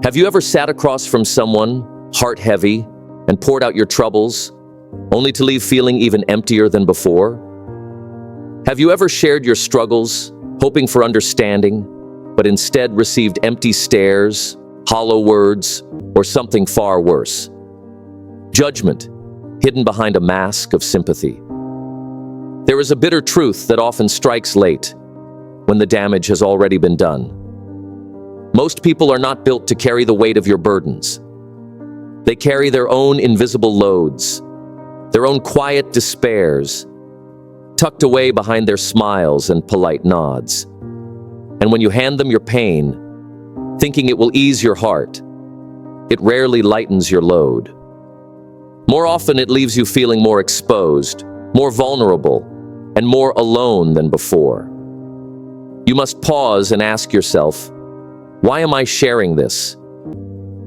Have you ever sat across from someone, heart heavy, and poured out your troubles, only to leave feeling even emptier than before? Have you ever shared your struggles, hoping for understanding, but instead received empty stares, hollow words, or something far worse? Judgment, hidden behind a mask of sympathy. There is a bitter truth that often strikes late, when the damage has already been done. Most people are not built to carry the weight of your burdens. They carry their own invisible loads, their own quiet despairs, tucked away behind their smiles and polite nods. And when you hand them your pain, thinking it will ease your heart, it rarely lightens your load. More often, it leaves you feeling more exposed, more vulnerable, and more alone than before. You must pause and ask yourself, why am I sharing this?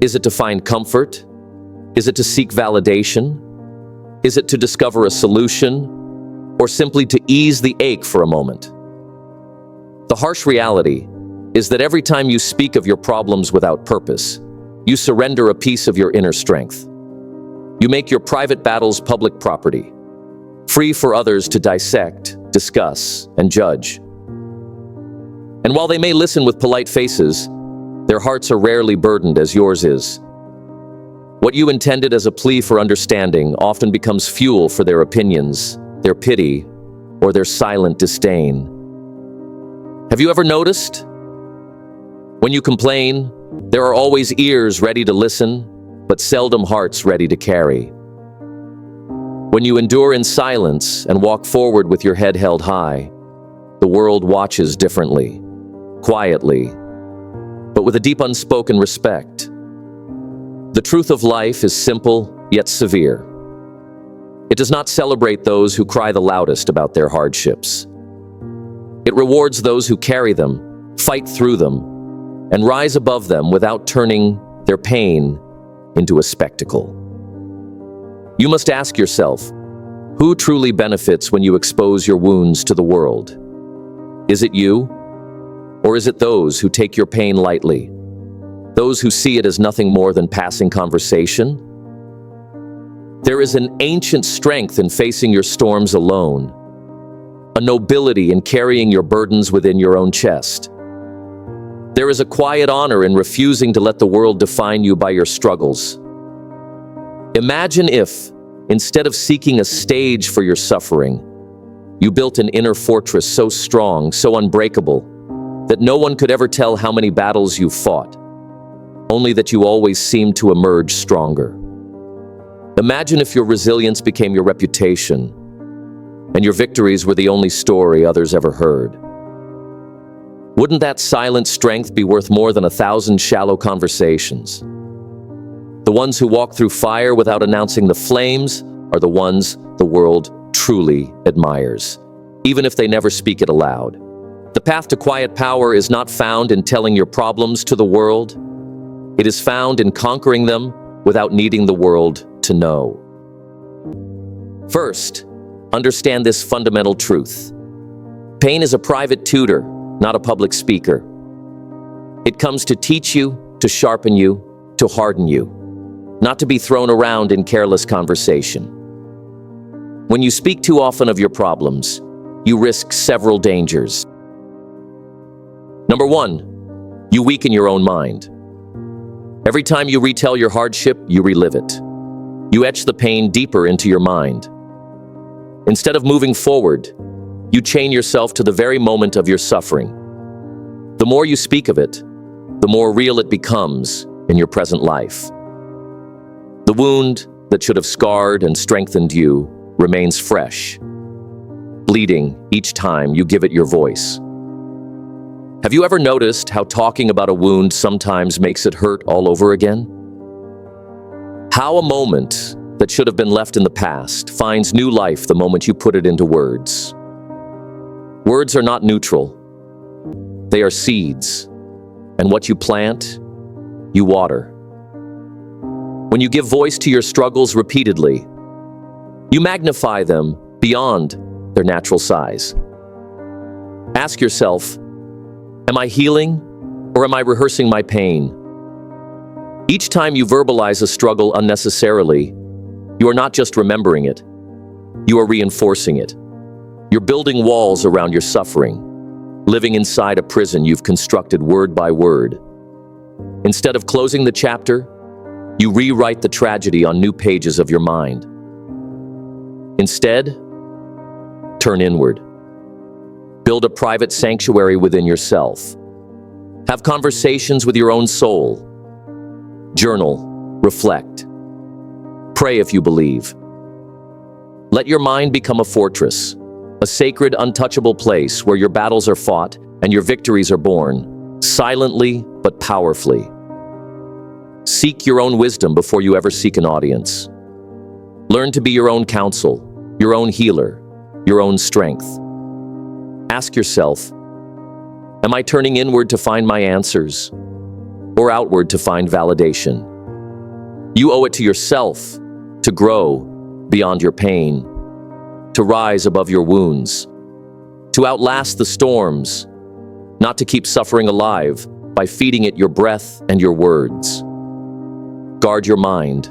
Is it to find comfort? Is it to seek validation? Is it to discover a solution? Or simply to ease the ache for a moment? The harsh reality is that every time you speak of your problems without purpose, you surrender a piece of your inner strength. You make your private battles public property, free for others to dissect, discuss, and judge. And while they may listen with polite faces, their hearts are rarely burdened as yours is. What you intended as a plea for understanding often becomes fuel for their opinions, their pity, or their silent disdain. Have you ever noticed? When you complain, there are always ears ready to listen, but seldom hearts ready to carry. When you endure in silence and walk forward with your head held high, the world watches differently, quietly, but with a deep unspoken respect. The truth of life is simple yet severe. It does not celebrate those who cry the loudest about their hardships. It rewards those who carry them, fight through them, and rise above them without turning their pain into a spectacle. You must ask yourself, who truly benefits when you expose your wounds to the world? Is it you? Or is it those who take your pain lightly? Those who see it as nothing more than passing conversation? There is an ancient strength in facing your storms alone, a nobility in carrying your burdens within your own chest. There is a quiet honor in refusing to let the world define you by your struggles. Imagine if, instead of seeking a stage for your suffering, you built an inner fortress so strong, so unbreakable, that no one could ever tell how many battles you fought, only that you always seemed to emerge stronger. Imagine if your resilience became your reputation, and your victories were the only story others ever heard. Wouldn't that silent strength be worth more than 1,000 shallow conversations? The ones who walk through fire without announcing the flames are the ones the world truly admires, even if they never speak it aloud. The path to quiet power is not found in telling your problems to the world. It is found in conquering them without needing the world to know. First, understand this fundamental truth. Pain is a private tutor, not a public speaker. It comes to teach you, to sharpen you, to harden you, not to be thrown around in careless conversation. When you speak too often of your problems, you risk several dangers. Number one, you weaken your own mind. Every time you retell your hardship, you relive it. You etch the pain deeper into your mind. Instead of moving forward, you chain yourself to the very moment of your suffering. The more you speak of it, the more real it becomes in your present life. The wound that should have scarred and strengthened you remains fresh, bleeding each time you give it your voice. Have you ever noticed how talking about a wound sometimes makes it hurt all over again? How a moment that should have been left in the past finds new life the moment you put it into words. Words are not neutral. They are seeds, and what you plant, you water. When you give voice to your struggles repeatedly, you magnify them beyond their natural size. Ask yourself, am I healing or am I rehearsing my pain? Each time you verbalize a struggle unnecessarily, you are not just remembering it, you are reinforcing it. You're building walls around your suffering, living inside a prison you've constructed word by word. Instead of closing the chapter, you rewrite the tragedy on new pages of your mind. Instead, turn inward. Build a private sanctuary within yourself. Have conversations with your own soul. Journal, reflect. Pray if you believe. Let your mind become a fortress, a sacred, untouchable place where your battles are fought and your victories are born, silently but powerfully. Seek your own wisdom before you ever seek an audience. Learn to be your own counsel, your own healer, your own strength. Ask yourself, am I turning inward to find my answers, or outward to find validation? You owe it to yourself to grow beyond your pain, to rise above your wounds, to outlast the storms, not to keep suffering alive by feeding it your breath and your words. Guard your mind,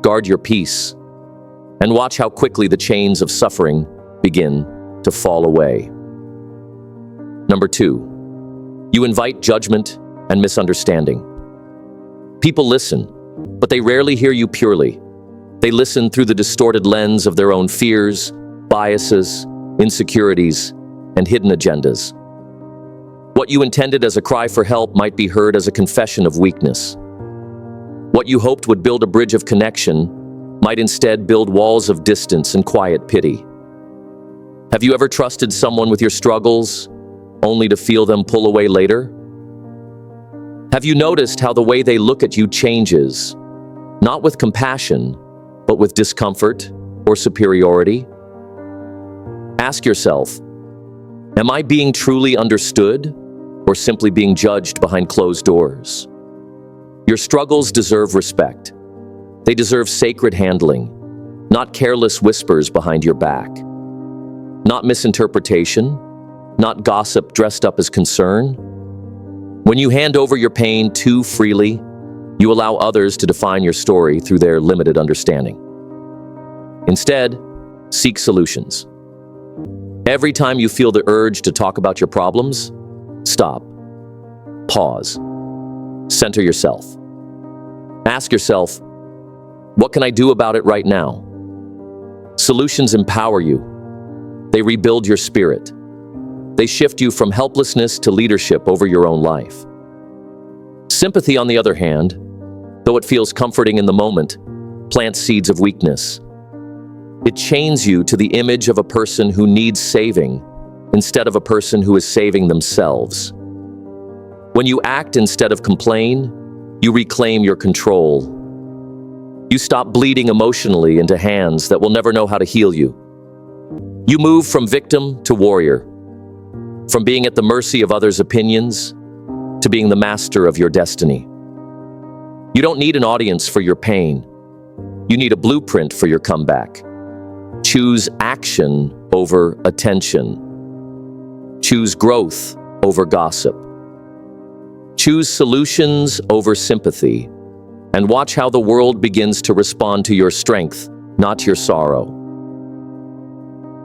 guard your peace, and watch how quickly the chains of suffering begin to fall away. Number 2, you invite judgment and misunderstanding. People listen, but they rarely hear you purely. They listen through the distorted lens of their own fears, biases, insecurities, and hidden agendas. What you intended as a cry for help might be heard as a confession of weakness. What you hoped would build a bridge of connection might instead build walls of distance and quiet pity. Have you ever trusted someone with your struggles, only to feel them pull away later? Have you noticed how the way they look at you changes, not with compassion, but with discomfort or superiority? Ask yourself, am I being truly understood or simply being judged behind closed doors? Your struggles deserve respect. They deserve sacred handling, not careless whispers behind your back. Not misinterpretation, not gossip dressed up as concern. When you hand over your pain too freely, you allow others to define your story through their limited understanding. Instead, seek solutions. Every time you feel the urge to talk about your problems, stop, pause, center yourself. Ask yourself, what can I do about it right now? Solutions empower you. They rebuild your spirit. They shift you from helplessness to leadership over your own life. Sympathy, on the other hand, though it feels comforting in the moment, plants seeds of weakness. It chains you to the image of a person who needs saving instead of a person who is saving themselves. When you act instead of complain, you reclaim your control. You stop bleeding emotionally into hands that will never know how to heal you. You move from victim to warrior, from being at the mercy of others' opinions to being the master of your destiny. You don't need an audience for your pain. You need a blueprint for your comeback. Choose action over attention. Choose growth over gossip. Choose solutions over sympathy, and watch how the world begins to respond to your strength, not your sorrow.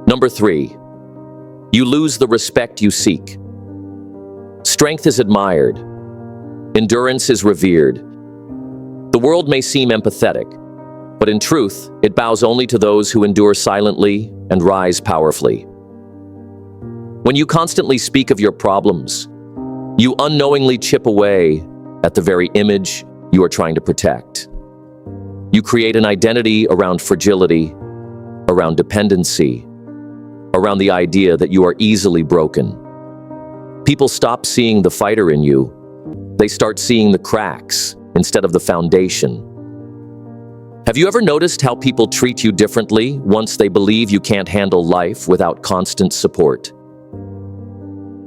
Number 3, you lose the respect you seek. Strength is admired. Endurance is revered. The world may seem empathetic, but in truth, it bows only to those who endure silently and rise powerfully. When you constantly speak of your problems, you unknowingly chip away at the very image you are trying to protect. You create an identity around fragility, around dependency, around the idea that you are easily broken. People stop seeing the fighter in you. They start seeing the cracks instead of the foundation. Have you ever noticed how people treat you differently once they believe you can't handle life without constant support?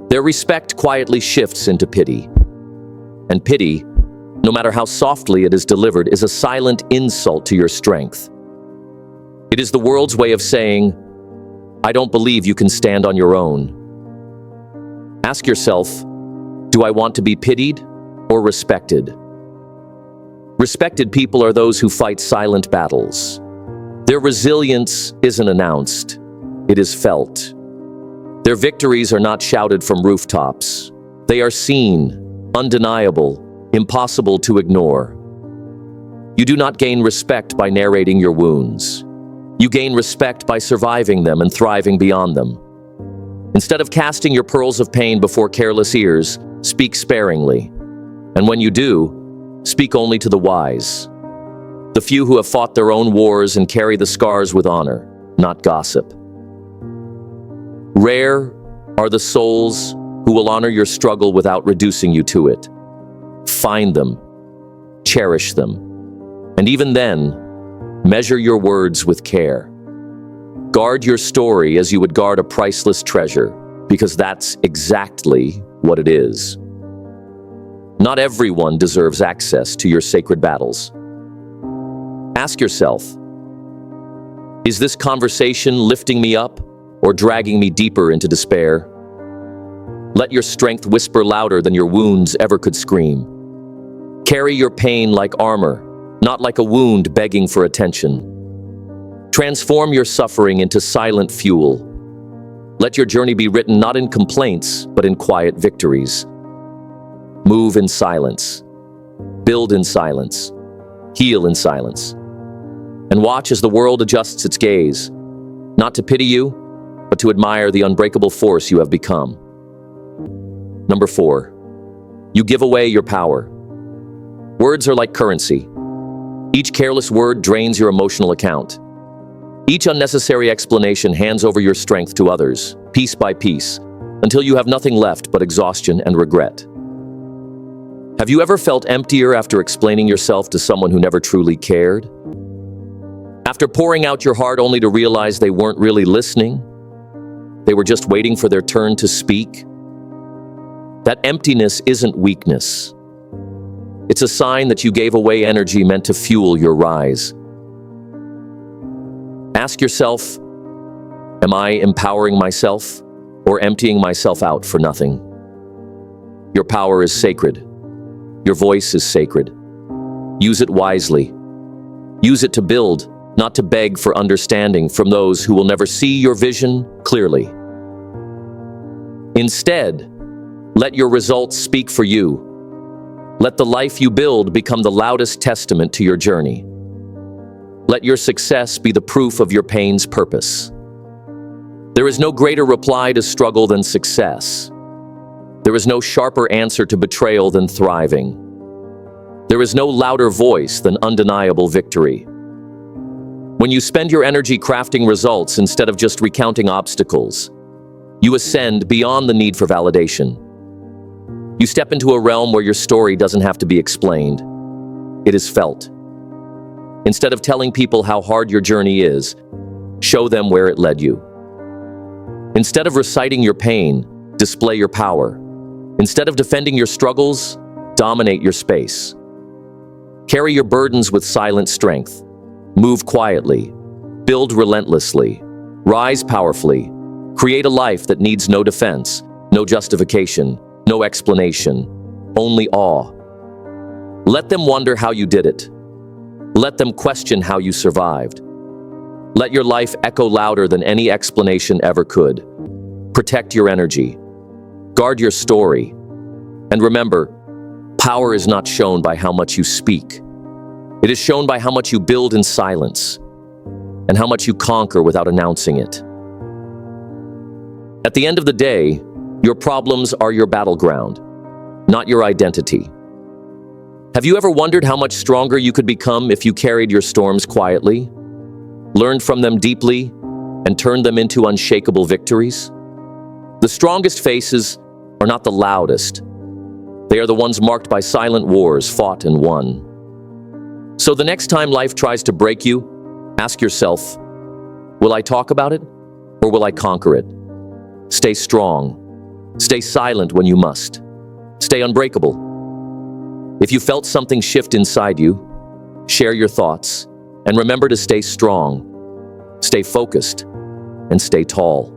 Their respect quietly shifts into pity. And pity, no matter how softly it is delivered, is a silent insult to your strength. It is the world's way of saying, I don't believe you can stand on your own. Ask yourself, do I want to be pitied or respected? Respected people are those who fight silent battles. Their resilience isn't announced, it is felt. Their victories are not shouted from rooftops. They are seen, undeniable, impossible to ignore. You do not gain respect by narrating your wounds. You gain respect by surviving them and thriving beyond them. Instead of casting your pearls of pain before careless ears, speak sparingly. And when you do, speak only to the wise. The few who have fought their own wars and carry the scars with honor, not gossip. Rare are the souls who will honor your struggle without reducing you to it. Find them, cherish them, and even then, measure your words with care. Guard your story as you would guard a priceless treasure, because that's exactly what it is. Not everyone deserves access to your sacred battles. Ask yourself, is this conversation lifting me up or dragging me deeper into despair? Let your strength whisper louder than your wounds ever could scream. Carry your pain like armor, not like a wound begging for attention. Transform your suffering into silent fuel. Let your journey be written not in complaints, but in quiet victories. Move in silence. Build in silence. Heal in silence. And watch as the world adjusts its gaze, not to pity you, but to admire the unbreakable force you have become. Number 4, you give away your power. Words are like currency. Each careless word drains your emotional account. Each unnecessary explanation hands over your strength to others, piece by piece, until you have nothing left but exhaustion and regret. Have you ever felt emptier after explaining yourself to someone who never truly cared? After pouring out your heart only to realize they weren't really listening? They were just waiting for their turn to speak? That emptiness isn't weakness. It's a sign that you gave away energy meant to fuel your rise. Ask yourself, am I empowering myself or emptying myself out for nothing? Your power is sacred. Your voice is sacred. Use it wisely. Use it to build, not to beg for understanding from those who will never see your vision clearly. Instead, let your results speak for you. Let the life you build become the loudest testament to your journey. Let your success be the proof of your pain's purpose. There is no greater reply to struggle than success. There is no sharper answer to betrayal than thriving. There is no louder voice than undeniable victory. When you spend your energy crafting results instead of just recounting obstacles, you ascend beyond the need for validation. You step into a realm where your story doesn't have to be explained. It is felt. Instead of telling people how hard your journey is, show them where it led you. Instead of reciting your pain, display your power. Instead of defending your struggles, dominate your space. Carry your burdens with silent strength. Move quietly. Build relentlessly. Rise powerfully. Create a life that needs no defense, no justification, no explanation, only awe. Let them wonder how you did it. Let them question how you survived. Let your life echo louder than any explanation ever could. Protect your energy. Guard your story. And remember, power is not shown by how much you speak. It is shown by how much you build in silence and how much you conquer without announcing it. At the end of the day, your problems are your battleground, not your identity. Have you ever wondered how much stronger you could become if you carried your storms quietly, learned from them deeply, and turned them into unshakable victories? The strongest faces are not the loudest. They are the ones marked by silent wars fought and won. So the next time life tries to break you, ask yourself, will I talk about it or will I conquer it? Stay strong. Stay silent when you must. Stay unbreakable. If you felt something shift inside you, share your thoughts and remember to stay strong, stay focused, and stay tall.